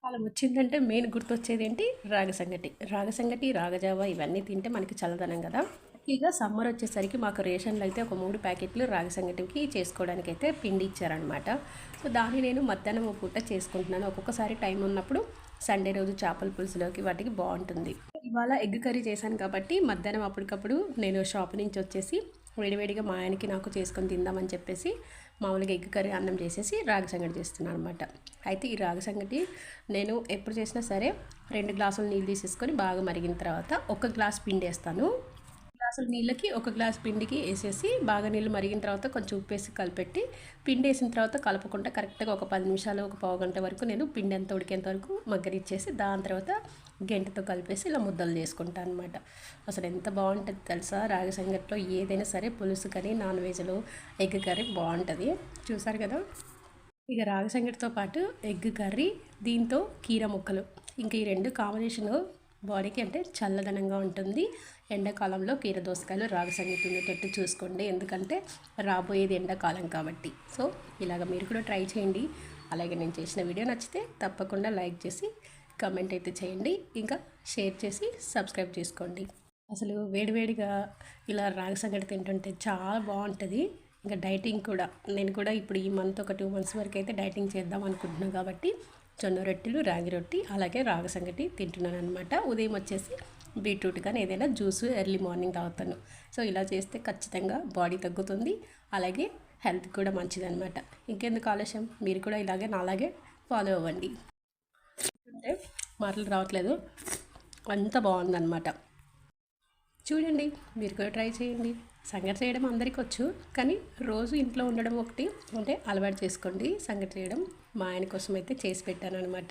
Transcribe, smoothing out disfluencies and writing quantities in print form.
కాలం వచ్చిందంటే మెయిన్ గుర్తొచ్చేది ఏంటి? రాగి సంగటి. రాగి సంగటి, రాగజావ ఇవన్నీ తింటే మనకి చల్లదనం కదా! ఇక సమ్మర్ వచ్చేసరికి మాకు రేషన్‌లో అయితే ఒక 3 ప్యాకెట్లు రాగి సంగటికి చేసుకోవడానికైతే పిండి ఇచ్చారనమాట. సో, దాన్ని నేను మధ్యాహ్నం ఓ పూట చేసుకుంటున్నాను. ఒక్కొక్కసారి టైం ఉన్నప్పుడు సండే రోజు చేపల పులుసులోకి వాటికి బావుంటుంది. ఇవాళ ఎగ్ కర్రీ చేశాను కాబట్టి మధ్యాహ్నం అప్పటికప్పుడు నేను షాప్ నుంచి వచ్చేసి వేడివేడిగా మా ఆయనకి నాకు చేసుకొని తిందామని చెప్పేసి మామూలుగా ఎగ్ కర్రీ అన్నం చేసేసి రాగి సంగటి చేస్తున్నాను అనమాట. అయితే ఈ రాగి సంగటి నేను ఎప్పుడు చేసినా సరే 2 గ్లాసులు నీళ్ళు తీసేసుకొని బాగా మరిగిన తర్వాత ఒక గ్లాస్ పిండేస్తాను. గ్లాసుల నీళ్ళకి ఒక గ్లాస్ పిండికి వేసేసి బాగా నీళ్ళు మరిగిన తర్వాత కొంచెం ఉప్పేసి కలిపెట్టి పిండి వేసిన తర్వాత కలపకుండా కరెక్ట్గా ఒక 10 నిమిషాలు ఒక పావు గంట వరకు నేను పిండి ఎంత ఉడికేంత వరకు మగ్గనిచ్చేసి దాని తర్వాత గెంటితో కలిపేసి ఇలా ముద్దలు చేసుకుంటాను అనమాట. అసలు ఎంత బాగుంటుంది తెలుసా? రాగి సంగట్లో ఏదైనా సరే పులుసు కానీ నాన్ వెజ్లో ఎగ్ కర్రీ బాగుంటుంది. చూసారు కదా? ఇక రాగి సంగటితో పాటు ఎగ్ కర్రీ, దీంతో కీర ముక్కలు, ఇంక ఈ 2 కాంబినేషను బాడీకి అంటే చల్లదనంగా ఉంటుంది. ఎండాకాలంలో కీర దోసకాయలు రాగి సంగటి ఉండేటట్టు చూసుకోండి, ఎందుకంటే రాబోయేది ఎండాకాలం కాబట్టి. సో ఇలాగ మీరు కూడా ట్రై చేయండి. అలాగే నేను చేసిన వీడియో నచ్చితే తప్పకుండా లైక్ చేసి కామెంట్ అయితే చేయండి, ఇంకా షేర్ చేసి సబ్స్క్రైబ్ చేసుకోండి. అసలు వేడివేడిగా ఇలా రాగి సంగటి తింటుంటే చాలా బాగుంటుంది. ఇంకా డైటింగ్ కూడా నేను కూడా ఇప్పుడు ఈ మంత్ ఒక 2 మంత్స్ వరకు అయితే డైటింగ్ చేద్దాం అనుకుంటున్నాను కాబట్టి జొన్న రొట్టెలు, రాగి రొట్టి, అలాగే రాగి సంగటి తింటున్నాను అనమాట. ఉదయం వచ్చేసి బీట్రూట్ కానీ ఏదైనా జ్యూస్ ఎర్లీ మార్నింగ్ తాగుతాను. సో ఇలా చేస్తే ఖచ్చితంగా బాడీ తగ్గుతుంది, అలాగే హెల్త్ కూడా మంచిదన్నమాట. ఇంకెందుకు ఆలస్యం, మీరు కూడా ఇలాగే నాలాగే ఫాలో అవ్వండి. అంటే మాటలు రావట్లేదు, అంత బాగుందన్నమాట. చూడండి, మీరు కూడా ట్రై చేయండి. సంగటి చేయడం అందరికీ వచ్చు, కానీ రోజు ఇంట్లో ఉండడం ఒకటి అంటే అలవాటు చేసుకోండి. సంగటి చేయడం మా ఆయన కోసం అయితే చేసి పెట్టాను అనమాట.